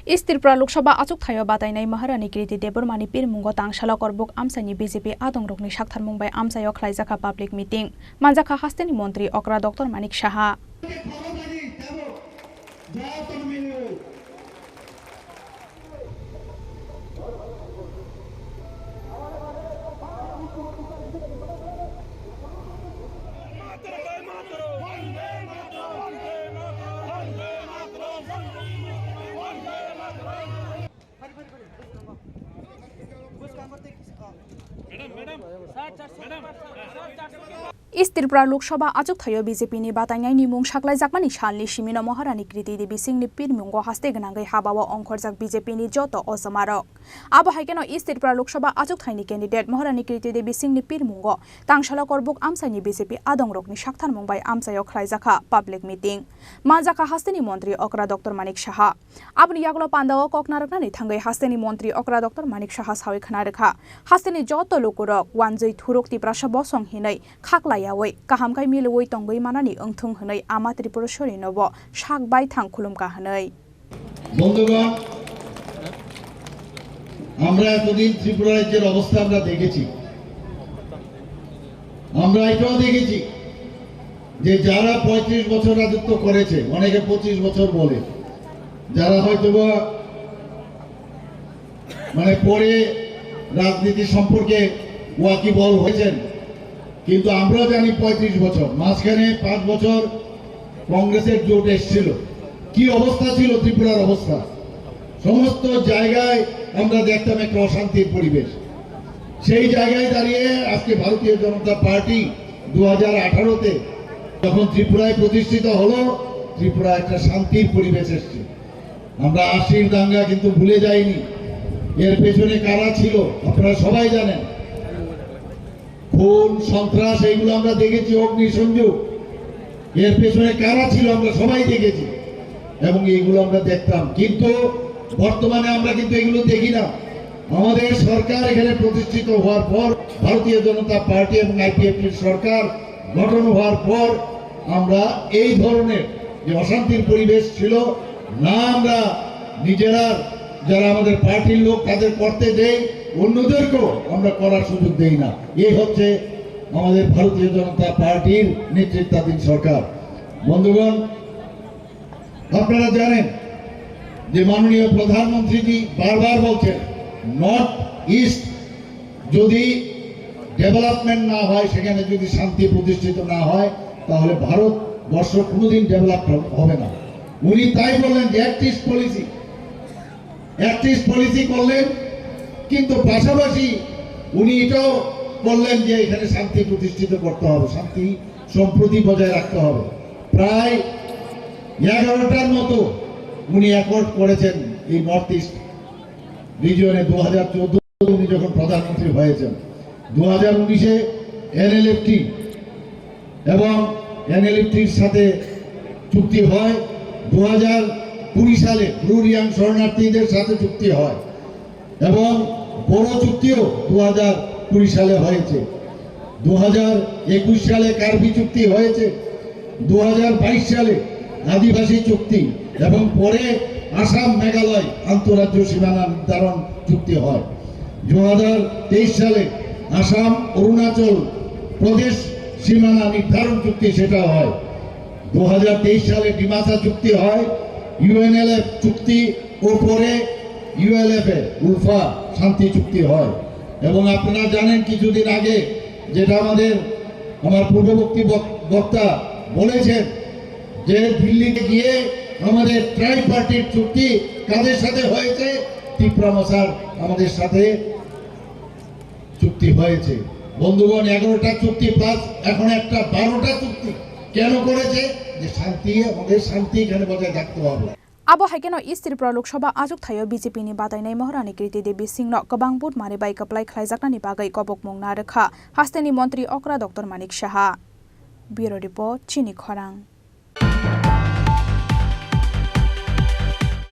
इस त्रिपुरा लोकसभा आचुक थायो बातायनाय महारानी कीर्ति देबरमानी पिरमुंगो तांगशाला करबुक आमसानी बीजेपी आदंग्रकनि साकथार मुंबाई आमसायाव खलायजाखा पाब्लिक मीटिंग मानजाखा हास्तेनि मंत्री अक्रा डॉक्टर मानिक साहा इस त्रिपुरा लोकसभा आचुक थायो बीजेपी नि बातायनाय निमुं साकलायजाकमानि सालनि सिमिनो महारानी कीर्ति देवी सिंहनि पिरमुंगो हास्ते गनांगै हाबाव अंखरजाक बीजेपी नि जत असमारक आबो हाइकेनो इस त्रिपुरा लोकसभा आचुक थायनि कैंडिडेट महारानी कीर्ति देवी सिंहनि पिरमुंगो तांगशाला करबुक आमसानि बीजेपी आदंग्रकनि साकथार मुंबाई आमसायाव खलायजाखा पब्लिक मीटिंग मानजाखा हास्तेनि मंत्री अक्रा डॉक्टर मानिक साहा आबनि यागलो पान्दाव ककनारकनानि थांगै हास्तेनि मंत्री अक्रा डॉक्टर मानिक साहा सावै खनारखा हास्तेनि जत लोकरक वानजै थुरुक तिप्रासा बसं हिनै खाकलायावै काहामखाय मिलुवै तंगै मानानि ओंथुं हनै आमा त्रिपुरेश्वरी नब साकबाय थां खुलुमका हनै বন্ধুগণ আমরা এতদিন ত্রিপুরা রাজ্যের অবস্থা আমরা দেখেছি আমরা এটাও দেখেছি যে যারা 35 বছর রাজত্ব করেছে অনেকে 25 বছর বলে যারা হয়তোবা মানে পরে রাজনীতি সম্পর্কে ওয়াকিবহাল হয়েছেন কিন্তু আমরা জানি 35 বছর মাঝখানে 5 বছর কংগ্রেসের জোট এসেছিল কি অবস্থা ছিল ত্রিপুরার অবস্থা সমস্ত জায়গায় আমরা দেখতাম একটা অশান্তির পরিবেশ সেই জায়গায় দাঁড়িয়ে আজকে ভারতীয় জনতা পার্টি 2018 তে যখন ত্রিপুরায় প্রতিষ্ঠিত হলো ত্রিপুরা একটা শান্তির পরিবেশ এসেছে আমরা আশির দাঙ্গা কিন্তু ভুলে যাইনি এর পেছনে কারা ছিল আপনারা সবাই জানেন খুন সন্ত্রাস এইগুলো আমরা দেখেছি অগ্নিসংযোগ এর পেছনে কারা ছিল আমরা সবাই দেখেছি এবং এইগুলো আমরা দেখতাম কিন্তু বর্তমানে আমরা কিন্তু এগুলো দেখি না আমাদের সরকার এখানে প্রতিষ্ঠিত হওয়ার পর ভারতীয় জনতা পার্টি এবং আইপিএফটির সরকার গঠন হওয়ার পর আমরা এই ধরনের যে অশান্তির পরিবেশ ছিল না আমরা নিজেরা যারা আমাদের পার্টির লোক তাদের করতে দেই অন্যদেরকেও আমরা করার সুযোগ দেই না এই হচ্ছে আমাদের ভারতীয় জনতা পার্টির নেতৃত্বাধীন সরকার বন্ধুগণ আপনারা জানেন যে মাননীয় প্রধানমন্ত্রীজি বারবার বলছেন নর্থ ইস্ট যদি ডেভেলপমেন্ট না হয় সেখানে যদি শান্তি প্রতিষ্ঠিত না হয় তাহলে ভারতবর্ষ কোনোদিন ডেভেলপ হবে না উনি তাই বললেন যে অ্যাক্টিভ পলিসি করলেন কিন্তু পাশাপাশি উনি এটাও বললেন যে এখানে শান্তি প্রতিষ্ঠিত করতে হবে শান্তি সম্প্রীতি বজায় রাখতে হবে প্রায় 11টার মতো উনি অ্যাকর্ড করেছেন এই নর্থ ইস্ট রিজিয়নে 2014 উনি যখন প্রধানমন্ত্রী হয়েছেন 2019-এ এনএলএফটি এবং এনএলএফটির সাথে চুক্তি হয় 2020 সালে ব্লু রিয়াং শরণার্থীদের সাথে চুক্তি হয় এবং বড় চুক্তিও 2020 সালে হয়েছে 2021 সালে কার্বি চুক্তি হয়েছে 2022 সালে আদিবাসী চুক্তি এবং পরে আসাম মেঘালয় আন্তঃরাজ্য সীমানা নির্ধারণ চুক্তি হয় 2023 সালে আসাম অরুণাচল প্রদেশ সীমানা নির্ধারণ চুক্তি সেটা হয় 2023 সালে ডিমাসা চুক্তি হয় ইউএনএলএফ চুক্তি ও পরে ইউএলএফ উলফা শান্তি চুক্তি হয় এবং আপনারা জানেন কিছুদিন আগে যেটা আমার পূর্ববর্তী বক্তা বলেছেন যে দিল্লিতে গিয়ে আমাদের ট্রাইব পার্টির চুক্তি কাদের সাথে হয়েছে ত্রিপুরা মশার আমাদের সাথে চুক্তি হয়েছে বন্ধুগণ 11টা চুক্তি প্লাস এখন একটা 12টা চুক্তি কেন করেছে যে শান্তি এখানে বজায় থাকতে হবে आबो हाइकेनो इस त्रिपुरा लोकसभा आचुक थायो बीजेपी नि बातायनाय महारानी कीर्ति देवी सिंह गोबां बुट मारिबाय कपलाय खलायजाकनानि बागै कबक मुंना रखा हास्तेनि मंत्री अक्रा doctor Manik Saha bureau report चिनी खरां।